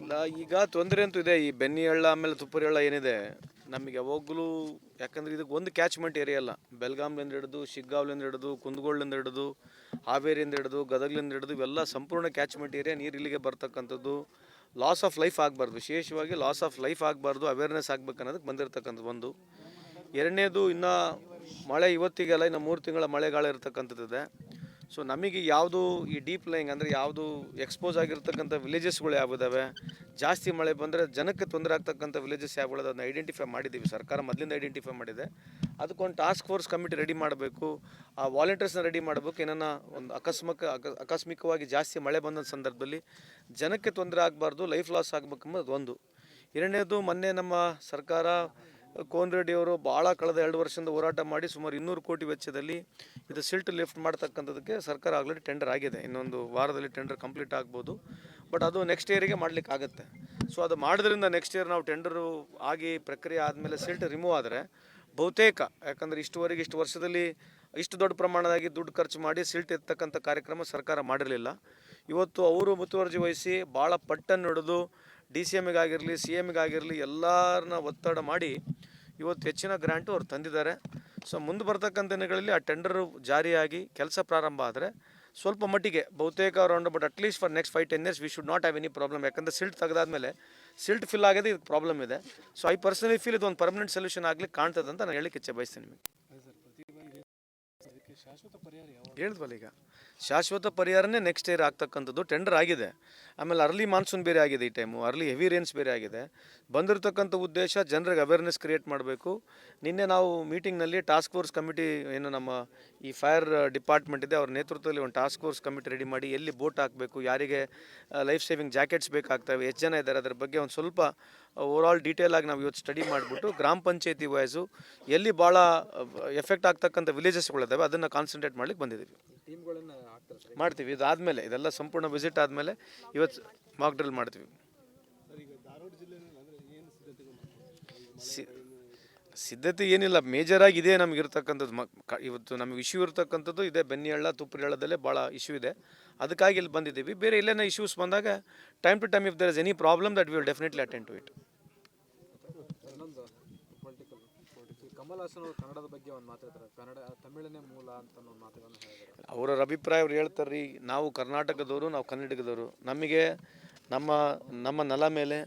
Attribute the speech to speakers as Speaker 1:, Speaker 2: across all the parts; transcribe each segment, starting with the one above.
Speaker 1: ಇಲ್ಲ ಈಗ ತೊಂದರೆ ಅಂತೂ ಇದೆ. ಈ ಬೆನ್ನಿ ಹಳ್ಳ ಆಮೇಲೆ ತುಪ್ಪರಿ ಹಳ್ಳ ಏನಿದೆ ನಮಗೆ ಯಾವಾಗಲೂ, ಯಾಕಂದರೆ ಇದಕ್ಕೆ ಒಂದು ಕ್ಯಾಚ್ಮೆಂಟ್ ಏರಿಯಾ ಅಲ್ಲ. ಬೆಲ್ಗಾಮ್ಲಿಂದ ಹಿಡಿದು ಶಿಗ್ಗಾವ್ಲಿಂದ ಹಿಡಿದು ಕುಂದಗೋಳಿಂದ ಹಿಡಿದು ಹಾವೇರಿಯಿಂದ ಹಿಡಿದು ಗದಗ್ಲಿಂದ ಹಿಡಿದು ಇವೆಲ್ಲ ಸಂಪೂರ್ಣ ಕ್ಯಾಚ್ಮೆಂಟ್ ಏರಿಯಾ. ನೀರು ಇಲ್ಲಿಗೆ ಬರ್ತಕ್ಕಂಥದ್ದು. ಲಾಸ್ ಆಫ್ ಲೈಫ್ ಆಗಬಾರ್ದು, ವಿಶೇಷವಾಗಿ ಲಾಸ್ ಆಫ್ ಲೈಫ್ ಆಗಬಾರ್ದು, ಅವೇರ್ನೆಸ್ ಆಗಬೇಕು ಅನ್ನೋದಕ್ಕೆ ಬಂದಿರತಕ್ಕಂಥದ್ದು ಒಂದು. ಎರಡನೇದು, ಇನ್ನು ಮಳೆ ಇವತ್ತಿಗೆಲ್ಲ ಇನ್ನು 3 ತಿಂಗಳ ಮಳೆಗಾಲ ಇರತಕ್ಕಂಥದ್ದಿದೆ. ಸೊ ನಮಗೆ ಯಾವುದು ಈ ಡೀಪ್ ಲೈಂಗ್ ಅಂದರೆ ಯಾವುದು ಎಕ್ಸ್ಪೋಸ್ ಆಗಿರ್ತಕ್ಕಂಥ ವಿಲೇಜಸ್ಗಳು ಯಾವುದಾವೆ, ಜಾಸ್ತಿ ಮಳೆ ಬಂದರೆ ಜನಕ್ಕೆ ತೊಂದರೆ ಆಗ್ತಕ್ಕಂಥ ವಿಲೇಜಸ್ ಯಾವುಗಳು ಅದನ್ನು ಐಡೆಂಟಿಫೈ ಮಾಡಿದ್ದೀವಿ. ಸರ್ಕಾರ ಮೊದಲಿಂದ ಐಡೆಂಟಿಫೈ ಮಾಡಿದೆ. ಅದಕ್ಕೊಂದು ಟಾಸ್ಕ್ ಫೋರ್ಸ್ ಕಮಿಟಿ ರೆಡಿ ಮಾಡಬೇಕು, ಆ ವಾಲಂಟಿಯರ್ಸ್ನ ರೆಡಿ ಮಾಡಬೇಕು. ಏನನ್ನ ಒಂದು ಆಕಸ್ಮಿಕವಾಗಿ ಜಾಸ್ತಿ ಮಳೆ ಬಂದ ಸಂದರ್ಭದಲ್ಲಿ ಜನಕ್ಕೆ ತೊಂದರೆ ಆಗಬಾರ್ದು, ಲೈಫ್ ಲಾಸ್ ಆಗಬೇಕಂಬುದು ಒಂದು. ಎರಡನೇದು, ಮೊನ್ನೆ ನಮ್ಮ ಸರ್ಕಾರ ಕೋನ್ ರೆಡ್ಡಿಯವರು ಭಾಳ ಕಳೆದ 2 ವರ್ಷದಿಂದ ಹೋರಾಟ ಮಾಡಿ ಸುಮಾರು 200 ಕೋಟಿ ವೆಚ್ಚದಲ್ಲಿ ಇದು ಸಿಲ್ಟ್ ಲಿಫ್ಟ್ ಮಾಡ್ತಕ್ಕಂಥದ್ದಕ್ಕೆ ಸರ್ಕಾರ ಆಲ್ರೆಡಿ ಟೆಂಡರ್ ಆಗಿದೆ. ಇನ್ನೊಂದು ವಾರದಲ್ಲಿ ಟೆಂಡರ್ ಕಂಪ್ಲೀಟ್ ಆಗ್ಬೋದು. ಬಟ್ ಅದು ನೆಕ್ಸ್ಟ್ ಇಯರಿಗೆ ಮಾಡಲಿಕ್ಕೆ ಆಗುತ್ತೆ. ಸೊ ಅದು ಮಾಡೋದ್ರಿಂದ ನೆಕ್ಸ್ಟ್ ಇಯರ್ ನಾವು ಟೆಂಡರು ಆಗಿ ಪ್ರಕ್ರಿಯೆ ಆದಮೇಲೆ ಸಿಲ್ಟ್ ರಿಮೂವ್ ಆದರೆ ಬಹುತೇಕ, ಯಾಕಂದರೆ ಇಷ್ಟು ವರ್ಷದಲ್ಲಿ ಇಷ್ಟು ದೊಡ್ಡ ಪ್ರಮಾಣದಾಗಿ ದುಡ್ಡು ಖರ್ಚು ಮಾಡಿ ಸಿಲ್ಟ್ ಎತ್ತಕ್ಕಂಥ ಕಾರ್ಯಕ್ರಮ ಸರ್ಕಾರ ಮಾಡಿರಲಿಲ್ಲ. ಇವತ್ತು ಅವರು ಮುತುವರ್ಜಿ ವಹಿಸಿ ಭಾಳ ಪಟ್ಟನ್ನು ಹಿಡಿದು DCMಗೆ ಆಗಿರಲಿ CMಗೆ ಆಗಿರಲಿ ಎಲ್ಲರನ್ನ ಒತ್ತಡ ಮಾಡಿ ಇವತ್ತು ಹೆಚ್ಚಿನ ಗ್ರ್ಯಾಂಟು ಅವ್ರು ತಂದಿದ್ದಾರೆ. ಸೊ ಮುಂದೆ ಬರ್ತಕ್ಕಂಥ ದಿನಗಳಲ್ಲಿ ಆ ಟೆಂಡರು ಜಾರಿಯಾಗಿ ಕೆಲಸ ಪ್ರಾರಂಭ ಆದರೆ ಸ್ವಲ್ಪ ಮಟ್ಟಿಗೆ ಬಹುತೇಕ around but at least for next 5-10 years we should not have any problem. ಯಾಕಂದರೆ ಸಿಲ್ಟ್ ತೆಗೆದಾದ್ಮೇಲೆ ಸಿಲ್ಟ್ ಫಿಲ್ ಆಗೋದೇ ಇದಕ್ಕೆ ಪ್ರಾಬ್ಲಮ್ ಇದೆ. ಸೊ ಐ ಪರ್ಸನಲಿ ಫೀಲ್ ಇದು ಒಂದು ಪರ್ಮನೆಂಟ್ ಸೊಲ್ಯೂಷನ್ ಆಗ್ಲಿಕ್ಕೆ ಕಾಣ್ತದೆ ಅಂತ ನಾನು ಹೇಳಲಿಕ್ಕೆ ಇಚ್ಛೆ ಬಯಸ್ತೀನಿ ನಿಮಗೆ. ಹೇಳಿದ್ವಲ್ಲ, ಈಗ ಶಾಶ್ವತ ಪರಿಹಾರನೇ ನೆಕ್ಸ್ಟ್ ಇಯರ್ ಆಗ್ತಕ್ಕಂಥದ್ದು. ಟೆಂಡರ್ ಆಗಿದೆ. ಆಮೇಲೆ ಅರ್ಲಿ ಮಾನ್ಸೂನ್ ಬೇರೆ ಆಗಿದೆ, ಈ ಟೈಮು ಅರ್ಲಿ ಹೆವಿ ರೇನ್ಸ್ ಬೇರೆ ಆಗಿದೆ. ಬಂದಿರತಕ್ಕಂಥ ಉದ್ದೇಶ ಜನರಿಗೆ ಅವೇರ್ನೆಸ್ ಕ್ರಿಯೇಟ್ ಮಾಡಬೇಕು. ನಿನ್ನೆ ನಾವು ಮೀಟಿಂಗ್ನಲ್ಲಿ ಟಾಸ್ಕ್ ಫೋರ್ಸ್ ಕಮಿಟಿ, ಏನು ನಮ್ಮ ಈ ಫೈರ್ ಡಿಪಾರ್ಟ್ಮೆಂಟ್ ಇದೆ ಅವ್ರ ನೇತೃತ್ವದಲ್ಲಿ ಒಂದು ಟಾಸ್ಕ್ ಫೋರ್ಸ್ ಕಮಿಟಿ ರೆಡಿ ಮಾಡಿ ಎಲ್ಲಿ ಬೋಟ್ ಹಾಕಬೇಕು, ಯಾರಿಗೆ ಲೈಫ್ ಸೇವಿಂಗ್ ಜಾಕೆಟ್ಸ್ ಬೇಕಾಗ್ತವೆ, ಎಷ್ಟು ಜನ ಇದ್ದಾರೆ, ಅದರ ಬಗ್ಗೆ ಒಂದು ಸ್ವಲ್ಪ ಓವರಾಲ್ ಡೀಟೇಲ್ ಆಗಿ ನಾವು ಇವತ್ತು ಸ್ಟಡಿ ಮಾಡಿಬಿಟ್ಟು ಗ್ರಾಮ ಪಂಚಾಯತಿ ವೈಸು ಎಲ್ಲಿ ಭಾಳ ಎಫೆಕ್ಟ್ ಆಗ್ತಕ್ಕಂಥ ವಿಲೇಜಸ್ಗಳಿದ್ದಾವೆ ಅದನ್ನು ಕಾನ್ಸಂಟ್ರೇಟ್ ಮಾಡ್ಲಿಕ್ಕೆ ಬಂದಿದ್ದೀವಿ. ಮಾಡ್ತೀವಿ. ಇದಾದಮೇಲೆ ಇದೆಲ್ಲ ಸಂಪೂರ್ಣ ವಿಸಿಟ್ ಆದಮೇಲೆ ಇವತ್ತು ಮಾಕ್ ಡ್ರಿಲ್ ಮಾಡ್ತೀವಿ. ಸಿದ್ಧತೆ ಏನಿಲ್ಲ, ಮೇಜರಾಗಿ ಇದೇ ನಮ್ಗೆ ಇರ್ತಕ್ಕಂಥದ್ದು. ಇವತ್ತು ನಮಗೆ ಇಶ್ಯೂ ಇರ್ತಕ್ಕಂಥದ್ದು ಇದೆ, ಬೆನ್ನಿ ಹಳ್ಳ ತುಪ್ಪರಿ ಹಳ್ಳದಲ್ಲೇ ಭಾಳ ಇಶ್ಯೂ ಇದೆ. ಅದಕ್ಕಾಗಿ ಇಲ್ಲಿ ಬಂದಿದ್ದೀವಿ. ಬೇರೆ ಎಲ್ಲೇನೋ ಇಶ್ಯೂಸ್ ಬಂದಾಗ time to time if there is any problem that we will definitely attend to it.
Speaker 2: Kamal Haasan ಅವರು ಕನ್ನಡದ ಬಗ್ಗೆ ಒಂದು ಮಾತಾಡ್ತಾರೆ, ಕನ್ನಡ ತಮಿಳನೇ ಮೂಲ ಅಂತ ಒಂದು ಮಾತುಗಳನ್ನು ಹೇಳಿದ್ದಾರೆ.
Speaker 1: ಅವರ ಅಭಿಪ್ರಾಯ ಅವ್ರು ಹೇಳ್ತಾರೆ ರೀ. ನಾವು ಕರ್ನಾಟಕದವರು, ನಾವು ಕನ್ನಡಿಗದವರು. ನಮಗೆ ನಮ್ಮ ನೆಲ ಮೇಲೆ,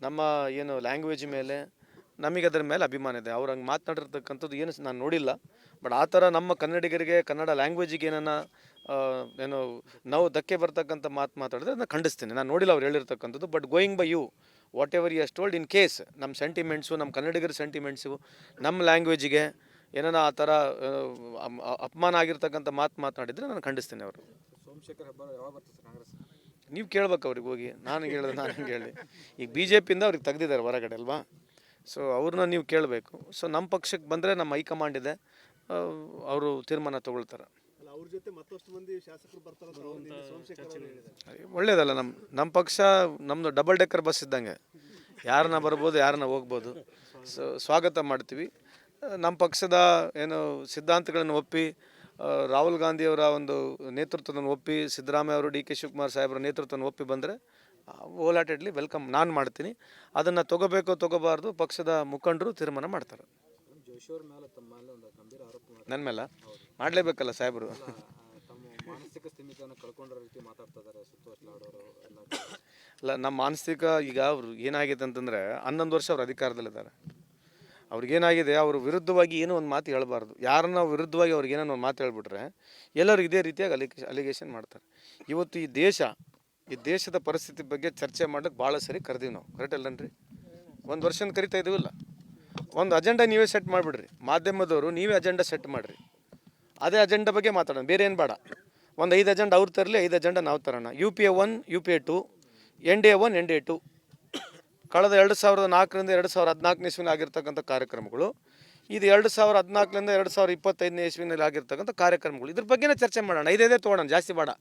Speaker 1: ನಮ್ಮ ಏನು ಲ್ಯಾಂಗ್ವೇಜ್ ಮೇಲೆ, ನಮಗೆ ಅದರ ಮೇಲೆ ಅಭಿಮಾನ ಇದೆ. ಅವ್ರು ಹಂಗೆ ಮಾತನಾಡಿರ್ತಕ್ಕಂಥದ್ದು ಏನು ನಾನು ನೋಡಿಲ್ಲ. ಬಟ್ ಆ ಥರ ನಮ್ಮ ಕನ್ನಡಿಗರಿಗೆ, ಕನ್ನಡ ಲ್ಯಾಂಗ್ವೇಜಿಗೆ ಏನೋ ನಾವು ಧಕ್ಕೆ ಬರ್ತಕ್ಕಂಥ ಮಾತಾಡಿದ್ರೆ ನಾನು ಖಂಡಿಸ್ತೀನಿ. ನಾನು ನೋಡಿಲ್ಲ ಅವ್ರು ಹೇಳಿರ್ತಕ್ಕಂಥದ್ದು. But going by you whatever you has told, in case ನಮ್ಮ ಸೆಂಟಿಮೆಂಟ್ಸು, ನಮ್ಮ ಕನ್ನಡಿಗರ ಸೆಂಟಿಮೆಂಟ್ಸು, ನಮ್ಮ ಲ್ಯಾಂಗ್ವೇಜಿಗೆ ಏನಾರ ಆ ಥರ ಅಪಮಾನ ಆಗಿರ್ತಕ್ಕಂಥ ಮಾತನಾಡಿದರೆ ನಾನು ಖಂಡಿಸ್ತೀನಿ. ಅವರು
Speaker 2: ಸೋಮಶೇಖರ್ ಹೆಬ್ಬಾರ್ ಯಾವಾಗ ಬರ್ತಾರೆ ಕಾಂಗ್ರೆಸ್?
Speaker 1: ನೀವು ಕೇಳ್ಬೇಕು ಅವ್ರಿಗೆ ಹೋಗಿ. ನಾನು ಹೇಳಿದ್ರೆ ನಾನು ಹೆಂಗೆ ಹೇಳಿ? ಈಗ BJPಯಿಂದ ಅವ್ರಿಗೆ ತೆಗ್ದಿದ್ದಾರೆ ಹೊರಗಡೆ ಅಲ್ವಾ? ಸೊ ಅವ್ರನ್ನ ನೀವು ಕೇಳಬೇಕು. ಸೊ ನಮ್ಮ ಪಕ್ಷಕ್ಕೆ ಬಂದರೆ ನಮ್ಮ ಹೈಕಮಾಂಡ್ ಇದೆ, ಅವರು ತೀರ್ಮಾನ ತೊಗೊಳ್ತಾರೆ.
Speaker 3: ಅವ್ರ ಜೊತೆ ಮತ್ತಷ್ಟು ಮಂದಿ ಶಾಸಕರು ಬರ್ತಾರೆ.
Speaker 1: ಒಳ್ಳೇದಲ್ಲ. ನಮ್ಮ ಪಕ್ಷ ನಮ್ಮದು ಡಬಲ್ ಡೆಕ್ಕರ್ ಬಸ್ ಇದ್ದಂಗೆ, ಯಾರನ್ನ ಬರ್ಬೋದು, ಯಾರನ್ನ ಹೋಗ್ಬೋದು. ಸೊ ಸ್ವಾಗತ ಮಾಡ್ತೀವಿ. ನಮ್ಮ ಪಕ್ಷದ ಏನು ಸಿದ್ಧಾಂತಗಳನ್ನು ಒಪ್ಪಿ, ರಾಹುಲ್ ಗಾಂಧಿಯವರ ಒಂದು ನೇತೃತ್ವವನ್ನು ಒಪ್ಪಿ, ಸಿದ್ದರಾಮಯ್ಯ ಅವರು, DK ಶಿವಕುಮಾರ್ ಸಾಹೇಬರ ನೇತೃತ್ವವನ್ನು ಒಪ್ಪಿ ಬಂದರೆ ಹೋಲ್ ಹಾರ್ಟೆಡ್ಲಿ ವೆಲ್ಕಮ್ ನಾನು ಮಾಡ್ತೀನಿ. ಅದನ್ನು ತೊಗೋಬೇಕೋ ತೊಗೋಬಾರ್ದು ಪಕ್ಷದ ಮುಖಂಡರು ತೀರ್ಮಾನ ಮಾಡ್ತಾರೆ.
Speaker 2: ಜೋಶಿ ಅವ್ರ ಮೇಲೆ ತಮ್ಮ ಮೇಲೆ ಒಂದು ಗಂಭೀರ ಆರೋಪ
Speaker 1: ನನ್ನ ಮೇಲೆ ಮಾಡಲೇಬೇಕಲ್ಲ ಸಾಹೇಬರು.
Speaker 2: ತಮ್ಮ ಮಾನಸಿಕ ಸ್ಥಿಮಿತವನ್ನು ಕಳ್ಕೊಂಡ್ರ ರೀತಿ ಮಾತಾಡ್ತಾ ಇದ್ದಾರೆ ಸುತ್ತೋಸ್ಲಾಡೋರು ಎಲ್ಲ.
Speaker 1: ಅಲ್ಲ, ನಮ್ಮ ಮಾನಸಿಕ ಈಗ ಅವರು ಏನಾಗಿದೆ ಅಂತಂದರೆ 11 ವರ್ಷ ಅವ್ರು ಅಧಿಕಾರದಲ್ಲಿದ್ದಾರೆ. ಅವ್ರಿಗೇನಾಗಿದೆ, ಅವ್ರ ವಿರುದ್ಧವಾಗಿ ಏನೋ ಒಂದು ಮಾತು ಹೇಳಬಾರ್ದು. ಯಾರನ್ನ ವಿರುದ್ಧವಾಗಿ ಅವ್ರಿಗೆ ಏನೋ ಒಂದು ಮಾತು ಹೇಳ್ಬಿಟ್ರೆ ಎಲ್ಲರೂ ಇದೇ ರೀತಿಯಾಗಿ ಅಲಿಗೇಷನ್ ಮಾಡ್ತಾರೆ. ಇವತ್ತು ಈ ದೇಶದ ಪರಿಸ್ಥಿತಿ ಬಗ್ಗೆ ಚರ್ಚೆ ಮಾಡೋಕ್ಕೆ ಭಾಳ ಸರಿ ಕರೆದೀವಿ ನಾವು, ಕರೆಕ್ಟ್ ಅಲ್ಲನ್ರಿ? 1 ವರ್ಷದಿಂದ ಕರಿತಾ ಇದ್ದೀವಲ್ಲ. ಒಂದು ಅಜೆಂಡಾ ನೀವೇ ಸೆಟ್ ಮಾಡಿಬಿಡ್ರಿ, ಮಾಧ್ಯಮದವರು ನೀವೇ ಅಜೆಂಡಾ ಸೆಟ್ ಮಾಡಿರಿ. ಅದೇ ಅಜೆಂಡಾ ಬಗ್ಗೆ ಮಾತಾಡೋಣ, ಬೇರೆ ಏನು ಬೇಡ. ಒಂದು 5 ಅಜೆಂಡಾ ಅವ್ರು ತರಲಿ, 5 ಅಜೆಂಡಾ ನಾವು ತರೋಣ. UPA 1, UPA 2, NDA 1, NDA 2 ಕಳೆದ 2004ರಿಂದ 2014 ಇಸ್ವಿನಲ್ಲಿ ಆಗಿರ್ತಕ್ಕಂಥ ಕಾರ್ಯಕ್ರಮಗಳು, ಇದು 2014ರಿಂದ 2025 ಇಸ್ವಿನಲ್ಲಿ ಆಗಿರ್ತಕ್ಕಂಥ ಕಾರ್ಯಕ್ರಮಗಳು. ಇದ್ರ ಬಗ್ಗೆನೇ ಚರ್ಚೆ ಮಾಡೋಣ. 5 ತೊಗೊಳೋಣ, ಜಾಸ್ತಿ ಬೇಡ.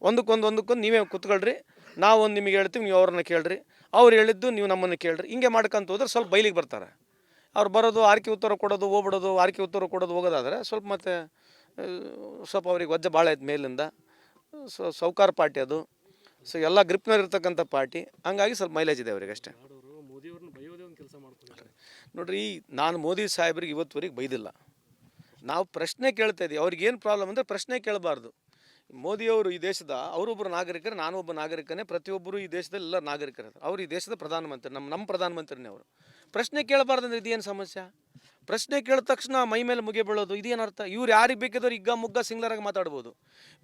Speaker 1: ಒಂದಕ್ಕೊಂದು ನೀವೇ ಕೂತ್ಕೊಳ್ರಿ. ನಾವು ಒಂದು ನಿಮಗೆ ಹೇಳ್ತೀವಿ, ನೀವು ಅವ್ರನ್ನ ಕೇಳ್ರಿ. ಅವ್ರು ಹೇಳಿದ್ದು ನೀವು ನಮ್ಮನ್ನು ಕೇಳ್ರಿ. ಹಿಂಗೆ ಮಾಡ್ಕೊಂತ ಹೋದ್ರೆ ಸ್ವಲ್ಪ ಬೈಲಿಗೆ ಬರ್ತಾರೆ. ಅವ್ರು ಬರೋದು ಆರ್ಕೆ ಉತ್ತರ ಕೊಡೋದು, ಹೋಗ್ಬಿಡೋದು, ಆರ್ಕೆ ಉತ್ತರ ಕೊಡೋದು, ಹೋಗೋದಾದರೆ ಸ್ವಲ್ಪ ಅವ್ರಿಗೆ ವಜ್ಜೆ ಭಾಳ ಆಯ್ತು ಮೇಲಿಂದ. ಸೌಕಾರ ಪಾರ್ಟಿ ಅದು. ಸೊ ಎಲ್ಲ ಗ್ರಿಪ್ನಲ್ಲಿ ಇರ್ತಕ್ಕಂಥ ಪಾರ್ಟಿ, ಹಂಗಾಗಿ ಸ್ವಲ್ಪ ಮೈಲೇಜ್ ಇದೆ ಅವರಿಗೆ ಅಷ್ಟೇ.
Speaker 4: ಮೋದಿಯವ್ರನ್ನ ಬೈಯೋದೇ ಒಂದು ಕೆಲಸ ಮಾಡ್ಕೊಂಡಿದ್ದಾರೆ.
Speaker 1: ನೋಡ್ರಿ, ನಾನು ಮೋದಿ ಸಾಹೇಬ್ರಿಗೆ ಇವತ್ತುವರೆಗೆ ಬೈದಿಲ್ಲ. ನಾವು ಪ್ರಶ್ನೆ ಕೇಳ್ತಾ ಇದ್ದೀವಿ. ಅವ್ರಿಗೇನು ಪ್ರಾಬ್ಲಮ್ ಅಂದರೆ ಪ್ರಶ್ನೆ ಕೇಳಬಾರ್ದು. ಮೋದಿಯವರು ಈ ದೇಶದ ಅವರೊಬ್ಬರು ನಾಗರಿಕರು, ನಾನು ಒಬ್ಬ ನಾಗರಿಕನೇ, ಪ್ರತಿಯೊಬ್ಬರು ಈ ದೇಶದಲ್ಲಿ ಎಲ್ಲ ನಾಗರಿಕರು. ಅವರು ಈ ದೇಶದ ಪ್ರಧಾನಮಂತ್ರಿ, ನಮ್ಮ ಪ್ರಧಾನಮಂತ್ರಿನೇ ಅವರು. ಪ್ರಶ್ನೆ ಕೇಳಬಾರ್ದಂದ್ರೆ ಇದೇನು ಸಮಸ್ಯೆ? ಪ್ರಶ್ನೆ ಕೇಳಿದ ತಕ್ಷಣ ಮೈ ಮೇಲೆ ಮುಗೆ ಬೀಳೋದು ಇದೇನು ಅರ್ಥ? ಇವ್ರು ಯಾರಿಗೆ ಬೇಕಿದ್ರು ಈಗ ಮುಗ್ಗ ಸಿಂಗ್ಲರಾಗಿ ಮಾತಾಡ್ಬೋದು.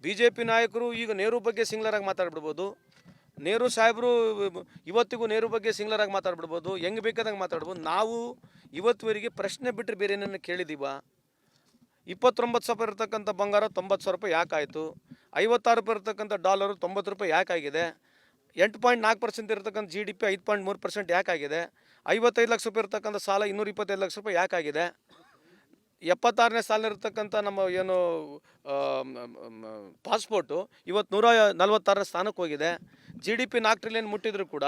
Speaker 1: BJP ನಾಯಕರು ಈಗ ನೆಹರು ಬಗ್ಗೆ ಸಿಂಗ್ಲರಾಗಿ ಮಾತಾಡ್ಬಿಡ್ಬೋದು. ನೆಹರು ಸಾಹೇಬರು ಇವತ್ತಿಗೂ ನೆಹರು ಬಗ್ಗೆ ಸಿಂಗ್ಲರಾಗಿ ಮಾತಾಡ್ಬಿಡ್ಬೋದು, ಹೆಂಗೆ ಬೇಕಾದಂಗೆ ಮಾತಾಡ್ಬೋದು. ನಾವು ಇವತ್ತುವರೆಗೆ ಪ್ರಶ್ನೆ ಬಿಟ್ಟರೆ ಬೇರೆ ಏನನ್ನು ಕೇಳಿದ್ದೀವ? 29,000 ಇರ್ತಕ್ಕಂಥ ಬಂಗಾರ 90,000 ರೂಪಾಯಿ ಯಾಕಾಯಿತು? 56 ರೂಪಾಯಿ ಇರ್ತಕ್ಕಂಥ ಡಾಲರು 90 ರೂಪಾಯಿ ಯಾಕಾಗಿದೆ? 8.4% ಇರ್ತಕ್ಕಂಥ GDP 5.3% ಯಾಕಾಗಿದೆ? 55 ಲಕ್ಷ ರೂಪಾಯಿ ಇರ್ತಕ್ಕಂಥ ಸಾಲ 225 ಲಕ್ಷ ರೂಪಾಯಿ ಯಾಕಾಗಿದೆ? 76ನೇ ಸಾಲಿನಿರ್ತಕ್ಕಂಥ ನಮ್ಮ ಏನು ಪಾಸ್ಪೋರ್ಟು ಇವತ್ತು 146ನೇ ಸ್ಥಾನಕ್ಕೆ ಹೋಗಿದೆ. GDP 4 ಟ್ರಿಲಿಯನ್ ಮುಟ್ಟಿದ್ರು ಕೂಡ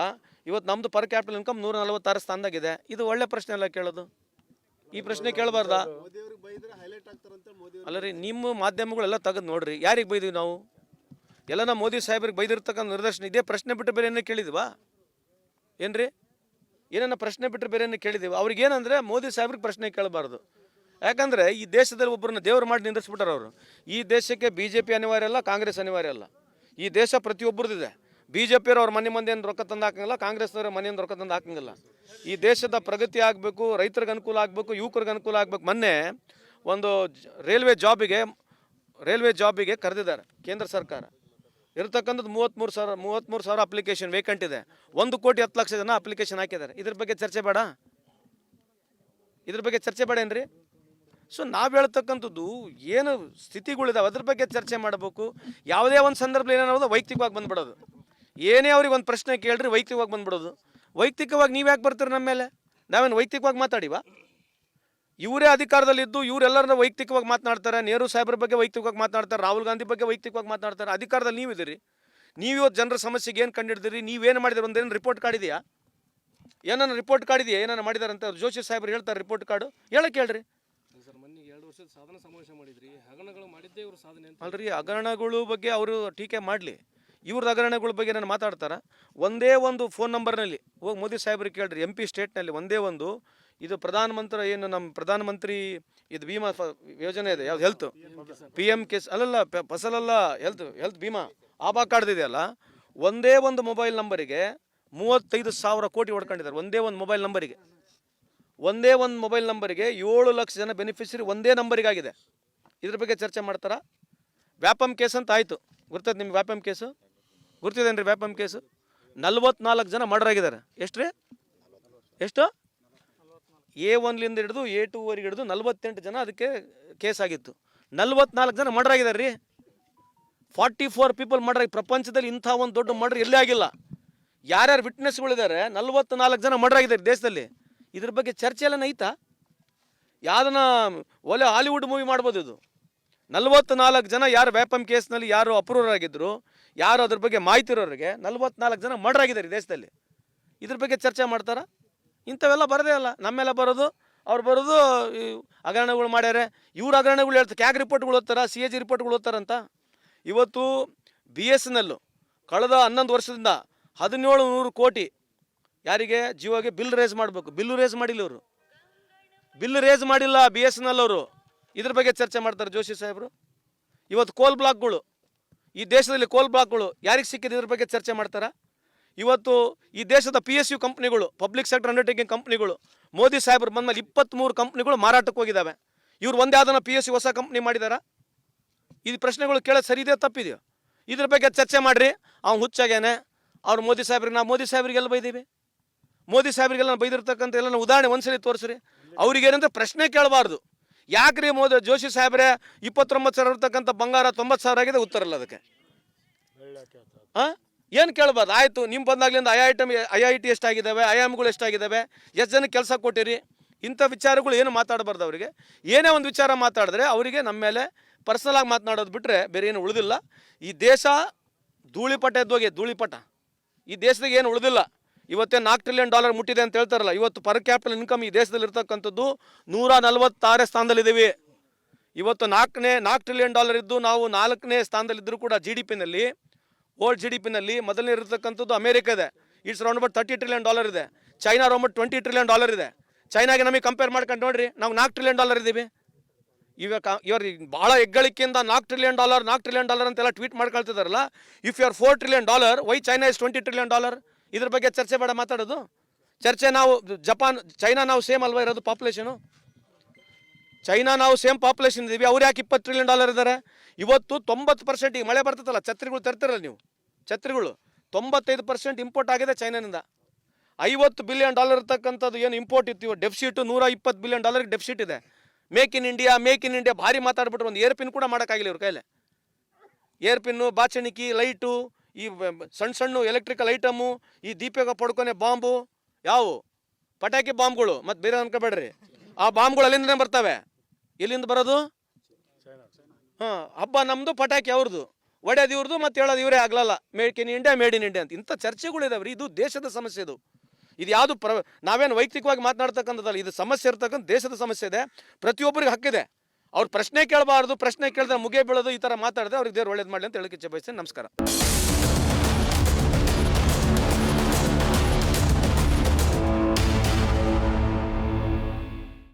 Speaker 1: ಇವತ್ತು ನಮ್ಮದು ಪರ್ ಕ್ಯಾಪಿಟಲ್ ಇನ್ಕಮ್ 146 ಸ್ಥಾನದಾಗಿದೆ. ಇದು ಒಳ್ಳೆ ಪ್ರಶ್ನೆ ಅಲ್ಲ ಕೇಳೋದು? ಈ ಪ್ರಶ್ನೆ ಕೇಳಬಾರ್ದಾ?
Speaker 3: ಮೋದಿಯವ್ರಿಗೆ ಬೈದ್ರೆ ಹೈಲೈಟ್ ಆಗ್ತಾರಂತ ಮೋದಿ
Speaker 1: ಅಲ್ಲ ರೀ, ನಿಮ್ಮ ಮಾಧ್ಯಮಗಳೆಲ್ಲ ತೆಗೆದು ನೋಡ್ರಿ, ಯಾರಿಗೆ ಬೈದೀವಿ ನಾವು? ಎಲ್ಲ ನಮ್ಮ ಮೋದಿ ಸಾಹೇಬ್ರಿಗೆ ಬೈದಿರ್ತಕ್ಕಂಥ ನಿದರ್ಶನ ಇದೇ. ಪ್ರಶ್ನೆ ಬಿಟ್ಟು ಬೇರೆ ಏನೇ ಕೇಳಿದ್ವಾ ಏನ್ರಿ? ಏನನ್ನ ಪ್ರಶ್ನೆ ಬಿಟ್ಟರೆ ಬೇರೆ ಏನೇ ಕೇಳಿದೀವಿ? ಅವ್ರಿಗೇನಂದರೆ ಮೋದಿ ಸಾಹೇಬ್ರಿಗೆ ಪ್ರಶ್ನೆ ಕೇಳಬಾರ್ದು. ಯಾಕಂದರೆ ಈ ದೇಶದಲ್ಲಿ ಒಬ್ಬರನ್ನ ದೇವರು ಮಾಡಿ ನಿಂದಿಸ್ಬಿಟ್ಟಾರೆ ಅವರು. ಈ ದೇಶಕ್ಕೆ BJP ಅನಿವಾರ್ಯ ಅಲ್ಲ, ಕಾಂಗ್ರೆಸ್ ಅನಿವಾರ್ಯ ಅಲ್ಲ. ಈ ದೇಶ ಪ್ರತಿಯೊಬ್ಬರದಿದೆ. BJPಯವರು ಅವ್ರ ಮನೆಯಿಂದ ರೊಕ್ಕ ತಂದು ಹಾಕಂಗಿಲ್ಲ, ಕಾಂಗ್ರೆಸ್ನವ್ರ ಮನೆಯಿಂದ ರೊಕ್ಕ ತಂದು ಹಾಕಂಗಿಲ್ಲ. ಈ ದೇಶದ ಪ್ರಗತಿ ಆಗಬೇಕು, ರೈತರಿಗೆ ಅನುಕೂಲ ಆಗಬೇಕು, ಯುವಕರಿಗೆ ಅನುಕೂಲ ಆಗಬೇಕು. ಮೊನ್ನೆ ಒಂದು ರೈಲ್ವೆ ಜಾಬಿಗೆ ಕರೆದಿದ್ದಾರೆ ಕೇಂದ್ರ ಸರ್ಕಾರ. ಇರತಕ್ಕಂಥದ್ದು 33,000 ಅಪ್ಲಿಕೇಶನ್ ವೇಕೆಂಟ್ ಇದೆ. 1,10,00,000 ಜನ ಅಪ್ಲಿಕೇಶನ್ ಹಾಕಿದ್ದಾರೆ. ಇದ್ರ ಬಗ್ಗೆ ಚರ್ಚೆ ಬೇಡ? ಇದ್ರ ಬಗ್ಗೆ ಚರ್ಚೆ ಬೇಡ ಏನ್ರಿ? ಸೊ ನಾವು ಹೇಳ್ತಕ್ಕಂಥದ್ದು ಏನು ಸ್ಥಿತಿಗಳಿದಾವೆ ಅದ್ರ ಬಗ್ಗೆ ಚರ್ಚೆ ಮಾಡಬೇಕು. ಯಾವುದೇ ಒಂದು ಸಂದರ್ಭದಲ್ಲಿ ಏನಾಗೋದು ವೈಯಕ್ತಿಕವಾಗಿ ಬಂದ್ಬಿಡೋದು. ಏನೇ ಅವ್ರಿಗೆ ಒಂದು ಪ್ರಶ್ನೆ ಕೇಳ್ರಿ ವೈಯಕ್ತಿಕವಾಗಿ ಬಂದ್ಬಿಡೋದು. ವೈಯಕ್ತಿಕವಾಗಿ ನೀವು ಯಾಕೆ ಬರ್ತೀರಿ ನಮ್ಮ ಮೇಲೆ? ನಾವೇನು ವೈಯಕ್ತಿಕವಾಗಿ ಮಾತಾಡಿವಾ? ಇವರೇ ಅಧಿಕಾರದಲ್ಲಿದ್ದು ಇವರೆಲ್ಲರನ್ನ ವೈಯಕ್ತಿಕವಾಗಿ ಮಾತನಾಡ್ತಾರೆ. ನೆಹರು ಸಾಹೇಬ್ರ ಬಗ್ಗೆ ವೈಯಕ್ತಿಕವಾಗಿ ಮಾತನಾಡ್ತಾರೆ, ರಾಹುಲ್ ಗಾಂಧಿ ಬಗ್ಗೆ ವೈಯಕ್ತಿಕವಾಗಿ ಮಾತನಾಡ್ತಾರೆ. ಅಧಿಕಾರದಲ್ಲಿ ನೀವಿದ್ದೀರಿ, ನೀವು ಇವತ್ತು ಜನರ ಸಮಸ್ಯೆಗೆ ಏನು ಕಂಡಿಡ್ದಿರಿ, ನೀವೇನು ಮಾಡಿದಿರಿ? ಒಂದೇನು ರಿಪೋರ್ಟ್ ಕಾರ್ಡ್ ಇದೆಯಾ? ಏನನ್ನ ರಿಪೋರ್ಟ್ ಕಾರ್ಡ್ ಇದೆಯಾ? ಏನನ್ನ ಮಾಡಿದಾರಂತ ಜೋಶಿ ಸಾಹೇಬ್ರು ಹೇಳ್ತಾರೆ ರಿಪೋರ್ಟ್ ಕಾರ್ಡು. ಹೇಳಕ್ಕೆ ಹೇಳ್ರಿ.
Speaker 4: ಸರ್, ಮೊನ್ನೆ 2 ವರ್ಷದ ಸಾಧನಾ ಸಮಾವೇಶ ಮಾಡಿದ್ರಿ, ಹಗರಣಗಳು ಮಾಡಿದ್ದೇ ಇವರು ಸಾಧನೆ ಅಂತ.
Speaker 1: ಅಲ್ರಿ, ಹಗರಣಗಳು ಬಗ್ಗೆ ಅವರು ಟೀಕೆ ಮಾಡಲಿ. ಇವ್ರದ್ದು ಹಗರಣಗಳ ಬಗ್ಗೆ ನಾನು ಮಾತಾಡ್ತಾರೆ. ಒಂದೇ ಒಂದು ಫೋನ್ ನಂಬರ್ನಲ್ಲಿ ಹೋಗಿ ಮೋದಿ ಸಾಹೇಬ್ರಿಗೆ ಕೇಳ್ರಿ. MP ಸ್ಟೇಟ್ನಲ್ಲಿ ಒಂದೇ ಒಂದು ಇದು ಪ್ರಧಾನಮಂತ್ರಿ ಏನು ನಮ್ಮ ಪ್ರಧಾನಮಂತ್ರಿ ಇದು ಭೀಮಾ ಯೋಜನೆ ಇದೆ, ಯಾವ್ದು ಹೆಲ್ತ್ PM ಕೇಸ್ ಅಲ್ಲಲ್ಲ, ಫಸಲಲ್ಲ, ಹೆಲ್ತ್ ಭೀಮಾ ಆಭಾ ಕಾರ್ಡ್ ಇದೆಯಲ್ಲ, ಒಂದೇ ಒಂದು ಮೊಬೈಲ್ ನಂಬರಿಗೆ 35,000 ಕೋಟಿ ಹೊಡ್ಕೊಂಡಿದ್ದಾರೆ. ಒಂದೇ ಒಂದು ಮೊಬೈಲ್ ನಂಬರಿಗೆ 7 ಲಕ್ಷ ಜನ ಬೆನಿಫಿಷರಿ ಒಂದೇ ನಂಬರಿಗಾಗಿದೆ. ಇದ್ರ ಬಗ್ಗೆ ಚರ್ಚೆ ಮಾಡ್ತಾರಾ? ವ್ಯಾಪಮ್ ಕೇಸ್ ಅಂತ ಆಯಿತು, ಗುರ್ತದ ನಿಮ್ಗೆ? ವ್ಯಾಪಮ್ ಕೇಸು ಗುರ್ತಿದೇನ್ರಿ? ವ್ಯಾಪಮ್ ಕೇಸು 44 ಜನ ಮರ್ಡರ್ ಆಗಿದ್ದಾರೆ. ಎಷ್ಟು? A1ಲಿಂದ ಹಿಡಿದು A2ವರೆಗೆ ಹಿಡಿದು 48 ಜನ ಅದಕ್ಕೆ ಕೇಸ್ ಆಗಿತ್ತು. 44 ಜನ ಮರ್ಡರ್ ಆಗಿದ್ದಾರೆ ರೀ. 44 ಪೀಪಲ್ ಮರ್ಡರ್ ಆಗಿ. ಪ್ರಪಂಚದಲ್ಲಿ ಇಂಥ ಒಂದು ದೊಡ್ಡ ಮರ್ಡರ್ ಎಲ್ಲೇ ಆಗಿಲ್ಲ. ಯಾರ್ಯಾರು ವಿಟ್ನೆಸ್ಗಳಿದ್ದಾರೆ? 44 ಜನ ಮರ್ಡರ್ ಆಗಿದ್ದಾರೆ ದೇಶದಲ್ಲಿ. ಇದ್ರ ಬಗ್ಗೆ ಚರ್ಚೆ ಎಲ್ಲ ಐತಾ? ಯಾವುದನ್ನ ಒಳ್ಳೆ ಹಾಲಿವುಡ್ ಮೂವಿ ಮಾಡ್ಬೋದು ಇದು. 44 ಜನ ಯಾರು ವ್ಯಾಪಮ್ ಕೇಸ್ನಲ್ಲಿ ಯಾರು ಅಪ್ರೂವರ್ ಆಗಿದ್ರು, ಯಾರು ಅದ್ರ ಬಗ್ಗೆ ಮಾಹಿತಿ ಇರೋರಿಗೆ 44 ಜನ ಮರ್ಡರ್ ಆಗಿದ್ದಾರೆ ದೇಶದಲ್ಲಿ. ಇದ್ರ ಬಗ್ಗೆ ಚರ್ಚೆ ಮಾಡ್ತಾರಾ? ಇಂಥವೆಲ್ಲ ಬರೋದೇ ಅಲ್ಲ. ನಮ್ಮೆಲ್ಲ ಬರೋದು, ಅವ್ರು ಬರೋದು ಹಗರಣಗಳು ಮಾಡ್ಯಾರೆ, ಇವ್ರು ಹಗರಣಗಳು ಹೇಳ್ತಾರೆ. ಕ್ಯಾಗ್ ರಿಪೋರ್ಟ್ಗಳು ಓದ್ತಾರ, CAG ರಿಪೋರ್ಟ್ಗಳು ಓದ್ತಾರಂತ. ಇವತ್ತು BSNL ಕಳೆದ 11 ವರ್ಷದಿಂದ 1700 ಕೋಟಿ ಯಾರಿಗೆ? ಜಿಯೋಗೆ ಬಿಲ್ ರೇಸ್ ಮಾಡಬೇಕು. ಬಿಲ್ಲು ರೇಸ್ ಮಾಡಿಲ್ಲ ಇವರು. ಬಿಲ್ ರೇಸ್ ಮಾಡಿಲ್ಲ BSNL ಅವರು. ಇದ್ರ ಬಗ್ಗೆ ಚರ್ಚೆ ಮಾಡ್ತಾರೆ ಜೋಶಿ ಸಾಹೇಬರು. ಇವತ್ತು ಕೋಲ್ ಬ್ಲಾಕ್ಗಳು, ಈ ದೇಶದಲ್ಲಿ ಕೋಲ್ ಬ್ಲಾಕ್ಗಳು ಯಾರಿಗೆ ಸಿಕ್ಕಿದೆ? ಇದ್ರ ಬಗ್ಗೆ ಚರ್ಚೆ ಮಾಡ್ತಾರಾ? ಇವತ್ತು ಈ ದೇಶದ PSU ಕಂಪ್ನಿಗಳು, ಪಬ್ಲಿಕ್ ಸೆಕ್ಟರ್ ಅಂಡರ್ಟೇಕಿಂಗ್ ಕಂಪ್ನಿಗಳು, ಮೋದಿ ಸಾಹೇಬರು ಬಂದಮೇಲೆ 23 ಕಂಪ್ನಿಗಳು ಮಾರಾಟಕ್ಕೆ ಹೋಗಿದ್ದಾವೆ. ಇವ್ರು ಒಂದೇ ಯಾವ್ದನ್ನ PSU ಹೊಸ ಕಂಪ್ನಿ ಮಾಡಿದಾರಾ? ಈ ಪ್ರಶ್ನೆಗಳು ಕೇಳೋದು ಸರಿ ಇದೆಯೋ ತಪ್ಪಿದೆಯೋ? ಇದ್ರ ಬಗ್ಗೆ ಚರ್ಚೆ ಮಾಡಿರಿ. ಅವ್ನು ಹುಚ್ಚಾಗೇನೆ ಅವ್ರು ಮೋದಿ ಸಾಹೇಬ್ರಿಗೆ. ನಾವು ಮೋದಿ ಸಾಹೇಬ್ರಿಗೆಲ್ಲ ಬೈದೀವಿ? ಮೋದಿ ಸಾಹೇಬ್ರಿಗೆಲ್ಲ ಬೈದಿರ್ತಕ್ಕಂಥ ಎಲ್ಲ ಉದಾಹರಣೆ ಒಂದ್ಸಲಿ ತೋರಿಸ್ರಿ. ಅವ್ರಿಗೇನಂದ್ರೆ ಪ್ರಶ್ನೆ ಕೇಳಬಾರ್ದು. ಯಾಕ್ರಿ ಜೋಶಿ ಸಾಹೇಬ್ರೆ 29,000 ಇರ್ತಕ್ಕಂಥ ಬಂಗಾರ 90,000 ಆಗಿದೆ? ಉತ್ತರ ಇಲ್ಲ ಅದಕ್ಕೆ. ಏನು ಕೇಳಬಾರ್ದು? ಆಯಿತು, ನಿಮ್ಮ ಬಂದಾಗ್ಲಿಂದ IIT ಎಷ್ಟಾಗಿದ್ದಾವೆ, IIMಗಳು ಎಷ್ಟಾಗಿದ್ದಾವೆ, ಎಷ್ಟು ಜನಕ್ಕೆ ಕೆಲಸ ಕೊಟ್ಟಿರಿ? ಇಂಥ ವಿಚಾರಗಳು ಏನು ಮಾತಾಡಬಾರ್ದು ಅವರಿಗೆ. ಏನೇ ಒಂದು ವಿಚಾರ ಮಾತಾಡಿದ್ರೆ ಅವರಿಗೆ ನಮ್ಮ ಮೇಲೆ ಪರ್ಸನಲಾಗಿ ಮಾತನಾಡೋದು ಬಿಟ್ಟರೆ ಬೇರೆ ಏನು ಉಳಿದಿಲ್ಲ. ಈ ದೇಶ ಧೂಳಿಪಟ ಎದ್ದೋಗಿ, ಧೂಳಿಪಟ. ಈ ದೇಶದಾಗ ಏನು ಉಳಿದಿಲ್ಲ. ಇವತ್ತೇ $4 ಟ್ರಿಲಿಯನ್ ಮುಟ್ಟಿದೆ ಅಂತ ಹೇಳ್ತಾರಲ್ಲ. ಇವತ್ತು ಪರ್ ಕ್ಯಾಪಿಟಲ್ ಇನ್ಕಮ್ ಈ ದೇಶದಲ್ಲಿ ಇರ್ತಕ್ಕಂಥದ್ದು 146 ಸ್ಥಾನದಲ್ಲಿದ್ದೀವಿ. ಇವತ್ತು $4 ಟ್ರಿಲಿಯನ್ ಇದ್ದು ನಾವು 4ನೇ ಸ್ಥಾನದಲ್ಲಿದ್ದರೂ ಕೂಡ GDPನಲ್ಲಿ ವರ್ಲ್ಡ್ GDP ನಲ್ಲಿ ಮೊದಲನೇ ಇರತಕ್ಕಂಥದ್ದು ಅಮೇರಿಕ ಇದೆ. ಇಟ್ಸ್ ಅರೌಂಡ್ ಅಬೌಟ್ $30 trillion ಇದೆ. ಚೈನಾ ಅರೌಂಡ್ $20 trillion ಇದೆ. ಚೈನಾಗೆ ನಮಗೆ ಕಂಪೇರ್ ಮಾಡ್ಕೊಂಡು ನೋಡ್ರಿ, ನಾವು $4 trillion ಇದ್ದೀವಿ. ಇವರು ಭಾಳ ಹೆಗ್ಗಳಿಕೆಯಿಂದ $4 trillion ಅಂತೆಲ್ಲ ಟ್ವೀಟ್ ಮಾಡ್ಕೊಳ್ತಿದಾರಲ್ಲ. If you are $4 trillion, why China is $20 trillion? ಇದ್ರ ಬಗ್ಗೆ ಚರ್ಚೆ ಬೇಡ ಮಾತಾಡೋದು. ಚರ್ಚೆ ನಾವು ಚೈನಾ ನಾವು ಸೇಮ್ ಅಲ್ವಾ ಇರೋದು ಪಾಪ್ಯುಲೇಷನು? ಚೈನಾ ನಾವು ಸೇಮ್ ಪಾಪ್ಯುಲೇಷನ್ ಇದ್ದೀವಿ. ಅವ್ರು ಯಾಕೆ $20 trillion ಇದ್ದಾರೆ? ಇವತ್ತು 90% ಈಗ ಮಳೆ ಬರ್ತದಲ್ಲ, ಛತ್ರಿಗಳು ತರ್ತಿರಲ್ಲ ನೀವು, ಛತ್ರಿಗಳು 95% ಇಂಪೋರ್ಟ್ ಆಗಿದೆ ಚೈನಾನಿಂದ. $50 billion ಇರ್ತಕ್ಕಂಥದ್ದು ಏನು ಇಂಪೋರ್ಟ್ ಇತ್ತು, ಡೆಫಿಸಿಟ್ $120 billion ಡೆಫಿಸಿಟ್ ಇದೆ. ಮೇಕ್ ಇನ್ ಇಂಡಿಯಾ ಭಾರಿ ಮಾತಾಡ್ಬಿಟ್ರು. ಒಂದು ಏರ್ ಪಿನ್ ಕೂಡ ಮಾಡೋಕ್ಕಾಗಿಲ್ಲ ಇವ್ರ ಕೈಲಿ. ಏರ್ ಪಿನ್ನು, ಬಾಚಣಿಕೆ, ಲೈಟು, ಈ ಸಣ್ಣ ಎಲೆಕ್ಟ್ರಿಕಲ್ ಐಟಮು, ಈ ದೀಪಿಕ ಪಡ್ಕೊನೆ ಬಾಂಬು, ಯಾವು ಪಟಾಕಿ ಬಾಂಬ್ಗಳು, ಮತ್ತು ಬೇರೆ ಅನ್ಕೋಬೇಡ್ರಿ. ಆ ಬಾಂಬ್ಗಳು ಅಲ್ಲಿಂದನೇ ಬರ್ತವೆ. ಎಲ್ಲಿಂದ ಬರೋದು? ಹಾಂ, ಹಬ್ಬ ನಮ್ಮದು, ಪಟಾಕಿ ಅವ್ರದ್ದು, ಒಡೆಯೋದು ಇವ್ರದ್ದು, ಮತ್ತು ಹೇಳೋದು ಇವರೇ ಆಗಲ್ಲ. ಮೇಕ್ ಇನ್ ಇಂಡಿಯಾ ಅಂತ ಇಂಥ ಚರ್ಚೆಗಳಿದಾವೆ ರೀ. ಇದು ದೇಶದ ಸಮಸ್ಯೆ. ಇದು ಯಾವುದು ನಾವೇನು ವೈಯಕ್ತಿಕವಾಗಿ ಮಾತನಾಡ್ತಕ್ಕಂಥದ್ದಲ್ಲ. ಇದು ಸಮಸ್ಯೆ ಇರ್ತಕ್ಕಂಥ ದೇಶದ ಸಮಸ್ಯೆ ಇದೆ. ಪ್ರತಿಯೊಬ್ಬರಿಗೆ ಹಕ್ಕಿದೆ. ಅವ್ರು ಪ್ರಶ್ನೆ ಕೇಳಬಾರ್ದು, ಪ್ರಶ್ನೆ ಕೇಳಿದ್ರೆ ಮುಗಿಯ ಬೀಳೋದು, ಈ ಥರ ಮಾತಾಡಿದ್ರೆ ಅವ್ರಿಗೆ ದೇವ್ರು ಒಳ್ಳೇದು ಮಾಡಲಿ ಅಂತ ಹೇಳಕ್ಕೆ ಇಚ್ಛೆ ಬಯಸ್ತೇನೆ. ನಮಸ್ಕಾರ.